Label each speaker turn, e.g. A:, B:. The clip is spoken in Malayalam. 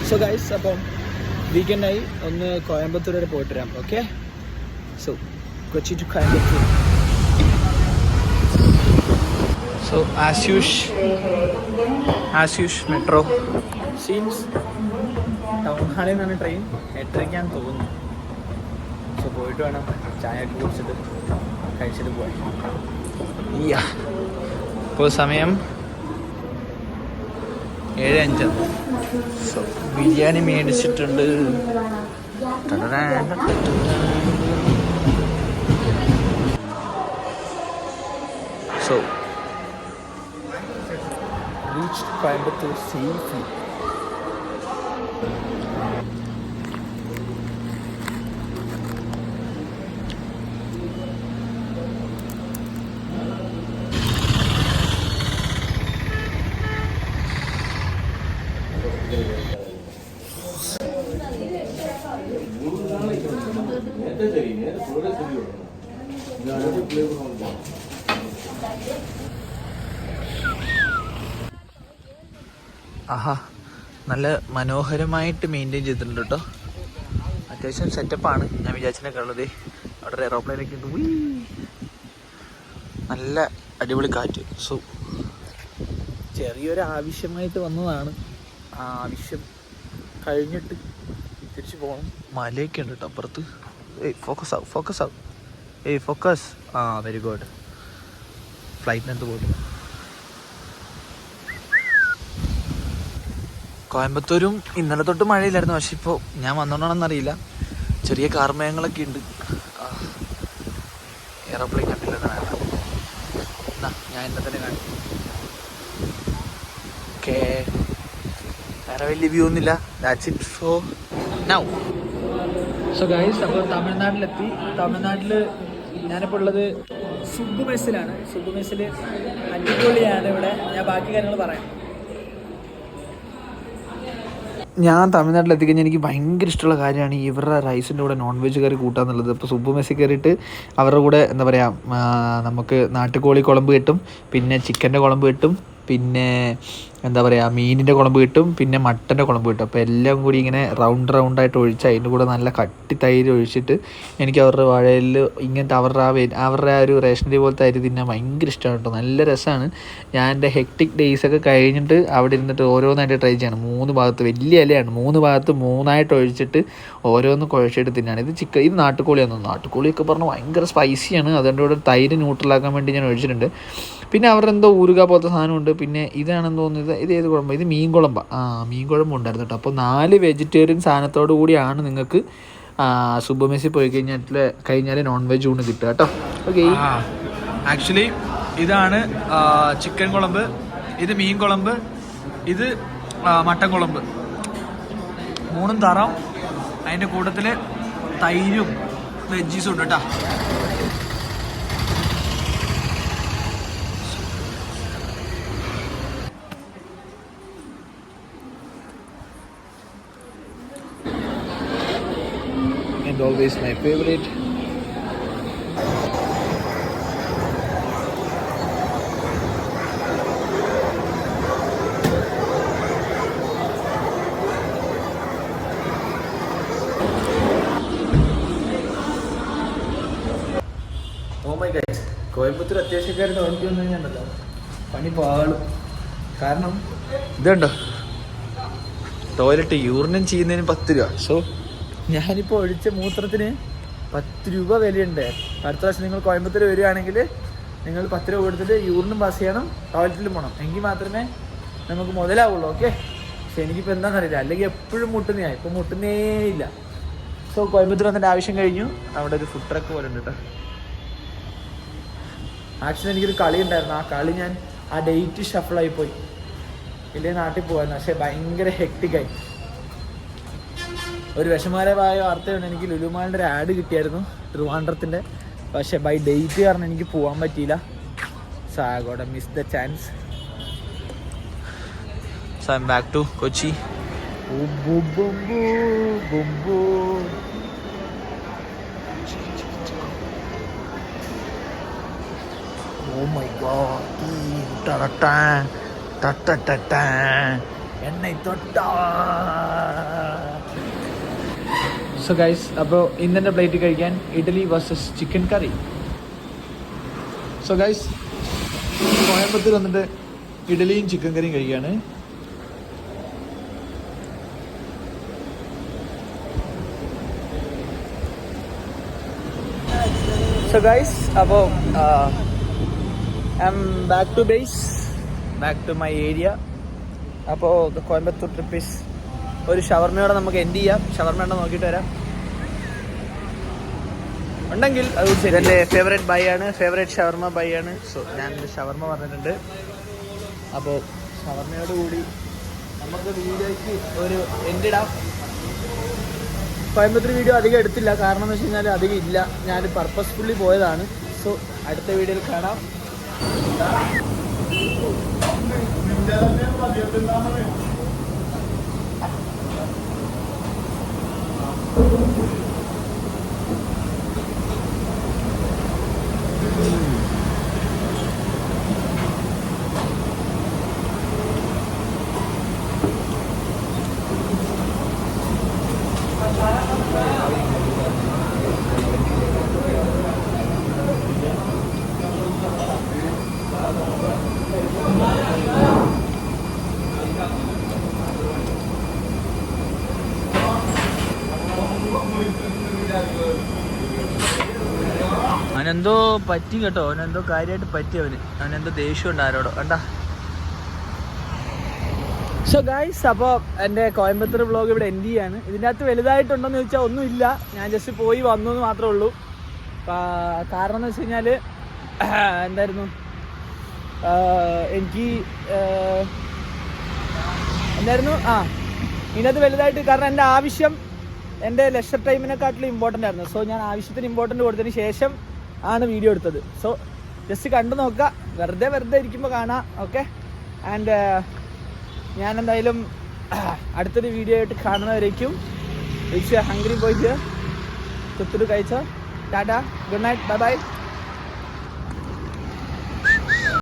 A: സോ ഗൈസ്, അപ്പം വീക്കെൻഡായി ഒന്ന് കോയമ്പത്തൂർ വരെ പോയിട്ട് വരാം. Okay, so Kochi to Coimbatore. So as usual metro scenes town ഹാളിൽ നിന്നാണ് ട്രെയിൻ. 8:30 തോന്നുന്നു. സോ പോയിട്ട് വേണം ചായ ഒക്കെ കുടിച്ചിട്ട് കഴിച്ചിട്ട് പോകാൻ. ഇപ്പോൾ സമയം 7:05. സോ ബിരിയാണി മേടിച്ചിട്ടുണ്ട്. So reached Coimbatore safely. ആഹാ, നല്ല മനോഹരമായിട്ട് മെയിൻറ്റെയിൻ ചെയ്തിട്ടുണ്ട് കേട്ടോ. അത്യാവശ്യം സെറ്റപ്പാണ്. ഞാൻ വിചാരിച്ചതിനൊക്കെ ഉള്ളത്. അവിടെ ഒരു എറോപ്ലെയിനൊക്കെ ഉണ്ട്. നല്ല അടിപൊളി കാറ്റ്. സോ ചെറിയൊരു ആവശ്യമായിട്ട് വന്നതാണ്. ആ ആവശ്യം കഴിഞ്ഞിട്ട് തിരിച്ചു പോകണം. മലയൊക്കെ ഉണ്ട് കേട്ടോ അപ്പുറത്ത്. ഫോക്കസ് ആവും. ഫോക്കസ്. Very good. ഫ്ലൈറ്റിനകത്ത് പോയിട്ട് കോയമ്പത്തൂരും ഇന്നലെ തൊട്ട് മഴയില്ലായിരുന്നു. പക്ഷെ ഇപ്പോൾ ഞാൻ വന്നോണ്ടാണെന്നറിയില്ല, ചെറിയ കാർമേഘങ്ങളൊക്കെ ഉണ്ട്. എയറോപ്ലെയിൻ കണ്ടില്ലെന്ന് വേണ്ട. ഞാൻ എന്നെ തന്നെ കാണിക്കും. ഓക്കെ, വേറെ വലിയ വ്യൂ ഒന്നുമില്ല. That's it for now. So guys, അപ്പോൾ തമിഴ്നാട്ടിലെത്തി. തമിഴ്നാട്ടിൽ ഞാനിപ്പോൾ ഉള്ളത് സുബ്ബു മെസ്സിലാണ്. സുബ്ബു മെസ്സിൽ അടിപൊളിയാണ് ഇവിടെ. ഞാൻ ബാക്കി കാര്യങ്ങൾ പറയാം. ഞാൻ തമിഴ്നാട്ടിലെത്തിക്കഴിഞ്ഞാൽ എനിക്ക് ഭയങ്കര ഇഷ്ടമുള്ള കാര്യമാണ് ഇവരുടെ റൈസിൻ്റെ കൂടെ നോൺ വെജ് കറി കൂട്ടാന്നുള്ളത്. ഇപ്പോൾ സുബ്ബു മെസ്സി കയറിയിട്ട് അവരുടെ കൂടെ എന്താ പറയുക, നമുക്ക് നാട്ടുകോഴി കുളമ്പ് കിട്ടും, പിന്നെ ചിക്കൻ്റെ കുളമ്പ് കിട്ടും, പിന്നെ എന്താ പറയുക മീനിൻ്റെ കുളമ്പ് കിട്ടും, പിന്നെ മട്ടൻ്റെ കുളമ്പ് കിട്ടും. അപ്പോൾ എല്ലാം കൂടി ഇങ്ങനെ റൗണ്ടായിട്ട് ഒഴിച്ച് അതിൻ്റെ കൂടെ നല്ല കട്ടി തൈര് ഒഴിച്ചിട്ട് എനിക്ക് അവരുടെ വാഴയിൽ ഇങ്ങനത്തെ അവരുടെ ആ ഒരു റേഷനറി പോലത്തെ അരി തിന്നാൻ ഭയങ്കര ഇഷ്ടമാണ് കേട്ടോ. നല്ല രസമാണ്. ഞാൻ എൻ്റെ ഹെക്ടിക് ഡേയ്സൊക്കെ കഴിഞ്ഞിട്ട് അവിടെ ഇരുന്നിട്ട് ഓരോന്നായിട്ട് ട്രൈ ചെയ്യണം. 3 ഭാഗത്ത് വലിയ ഇലയാണ്, 3 ഭാഗത്ത് 3ആയിട്ട് ഒഴിച്ചിട്ട് ഓരോന്ന് കുഴച്ചിട്ട് തിന്നാണ്. ഇത് നാട്ടുകോളിയാണ്. നാട്ടുകോളിയൊക്കെ പറഞ്ഞാൽ ഭയങ്കര സ്പൈസിയാണ്. അതുകൊണ്ട് ഇവിടെ തൈര് ന്യൂട്രലാക്കാൻ വേണ്ടി ഞാൻ ഒഴിച്ചിട്ടുണ്ട്. പിന്നെ അവരുടെ എന്തോ ഊരുക പോലത്തെ സാധനമുണ്ട്. പിന്നെ ഇതാണെന്ന് തോന്നുന്നത്. ഇത് ഏത് കുഴമ്പ്? ഇത് മീൻ കുഴമ്പ. മീൻ കുഴമ്പ് ഉണ്ടായിരുന്നു കേട്ടോ. അപ്പോൾ 4 വെജിറ്റേറിയൻ സാധനത്തോടു കൂടിയാണ് നിങ്ങൾക്ക് സുബ്ബു മെസ്സി പോയി കഴിഞ്ഞാൽ നോൺ വെജ് ഊണ് കിട്ടുക കേട്ടോ. ഓക്കെ, ആക്ച്വലി ഇതാണ് ചിക്കൻ കുളമ്പ്, ഇത് മീൻ കുളമ്പ്, ഇത് മട്ടൻ കുളമ്പ്. 3 തരം. അതിൻ്റെ കൂട്ടത്തിൽ തൈരും വെജീസും ഉണ്ട് കേട്ടോ. And always my favorite. Oh my God, Coimbatore അത്യാവശ്യക്കാരുടെ വണ്ടി വന്നു കഴിഞ്ഞാൽ പണി പാളും. കാരണം ഇതുണ്ടോ, ടോയ്ലറ്റ് യൂറിനും ചെയ്യുന്നതിന് 10 രൂപ. സോ ഞാനിപ്പോൾ ഒഴിച്ച മൂത്രത്തിന് 10 രൂപ വിലയുണ്ട്. അടുത്ത പ്രാവശ്യം നിങ്ങൾ കോയമ്പത്തൂർ വരികയാണെങ്കിൽ നിങ്ങൾ 10 രൂപ കൊടുത്തിട്ട് യൂറിനും പാസ് ചെയ്യണം, ടോയ്ലറ്റിലും പോകണം. എങ്കിൽ മാത്രമേ നമുക്ക് മുതലാവുള്ളൂ. ഓക്കെ, പക്ഷെ എനിക്കിപ്പോൾ എന്താണെന്നറിയില്ല, അല്ലെങ്കിൽ എപ്പോഴും മുട്ടുന്നതാണ്. ഇപ്പോൾ മുട്ടുന്നേ ഇല്ല. സോ കോയമ്പത്തൂർ വന്നിട്ട് ആവശ്യം കഴിഞ്ഞു. അവിടെ ഒരു ഫുഡ് ട്രക്ക് പോലെ ഉണ്ട് കേട്ടോ. ആക്ച്വലി എനിക്കൊരു കളി ഉണ്ടായിരുന്നു. ആ കളി ഞാൻ ആ ഡേറ്റ് ഷഫിളായിപ്പോയി. ഇല്ലേ നാട്ടിൽ പോകായിരുന്നു. പക്ഷേ ഭയങ്കര ഹെക്ടിക്കായി. ഒരു വിഷമകരമായ വാർത്തയാണ്, എനിക്ക് ലുലുമാളിൻ്റെ ഒരു ആഡ് കിട്ടിയായിരുന്നു ട്രിവാൻഡ്രത്തിൻ്റെ. പക്ഷേ ബൈ ഡേറ്റ് കാരണം എനിക്ക് പോകാൻ പറ്റിയില്ല. So I got miss the chance. So I'm back to Kochi. Oh my God. So guys, അപ്പോൾ ഇന്നെൻ്റെ പ്ലേറ്റ് കഴിക്കാൻ idli versus chicken curry. So guys, Coimbatore വന്നിട്ട് ഇഡ്ഡലിയും ചിക്കൻ കറിയും കഴിക്കുകയാണ്. സോ ഗൈസ്, അപ്പോൾ I'm back to base, back to my area. അപ്പോൾ കോയമ്പത്തൂർ ട്രിപ്പ് ഈസ് ഒരു ഷവർമയോടെ നമുക്ക് എൻഡ് ചെയ്യാം. ഷവർമ ഉണ്ടോ നോക്കിയിട്ട് വരാം. ഉണ്ടെങ്കിൽ അത് എൻ്റെ ഫേവറേറ്റ് ബൈ ആണ്, ഫേവറേറ്റ് ഷവർമ ബൈ ആണ്. സോ ഞാൻ ഷവർമ പറഞ്ഞിട്ടുണ്ട്. അപ്പോൾ ഷവർമയോട് കൂടി നമുക്ക് വീഡിയോയ്ക്ക് ഒരു എൻഡ് ഇടാം. കോയമ്പത്തൂർ വീഡിയോ അധികം എടുത്തില്ല, കാരണം എന്ന് വെച്ച് കഴിഞ്ഞാൽ അധികം ഇല്ല. ഞാൻ പർപ്പസ്ഫുള്ളി പോയതാണ്. സോ അടുത്ത വീഡിയോയിൽ കാണാം. അവനെന്തോ പറ്റി കേട്ടോ, അവനെന്തോ കാര്യമായിട്ട് പറ്റി. അവനെന്തോ ദേഷ്യമുണ്ട് ആരോടോ കണ്ടാ. സോ ഗൈസ്, അപ്പോൾ എൻ്റെ കോയമ്പത്തൂർ വ്ളോഗ് ഇവിടെ എൻഡ് ചെയ്യാണ്. ഇതിൻ്റെ അകത്ത് വലുതായിട്ടുണ്ടോയെന്ന് ചോദിച്ചാൽ ഒന്നുമില്ല. ഞാൻ ജസ്റ്റ് പോയി വന്നു എന്ന് മാത്രമേ ഉള്ളൂ. കാരണം എന്ന് വെച്ച് കഴിഞ്ഞാൽ എന്തായിരുന്നു, എനിക്ക് എന്തായിരുന്നു ഇതിനകത്ത് വലുതായിട്ട്, കാരണം എൻ്റെ ആവശ്യം എൻ്റെ ലെഷർ ടൈമിനെക്കാട്ടിലും ഇമ്പോർട്ടൻ്റ് ആയിരുന്നു. സോ ഞാൻ ആവശ്യത്തിന് ഇമ്പോർട്ടൻ്റ് കൊടുത്തതിന് ശേഷം ആണ് വീഡിയോ എടുത്തത്. സോ ജസ്റ്റ് കണ്ടു നോക്കുക, വെറുതെ ഇരിക്കുമ്പോൾ കാണാം. ഓക്കെ, ആൻഡ് ഞാൻ എന്തായാലും അടുത്തൊരു വീഡിയോ ആയിട്ട് കാണുന്നവരേക്കും ഹംഗ്രി പോയിട്ട് കുത്തുരു കഴിച്ചോ. Tata, good night, bye bye.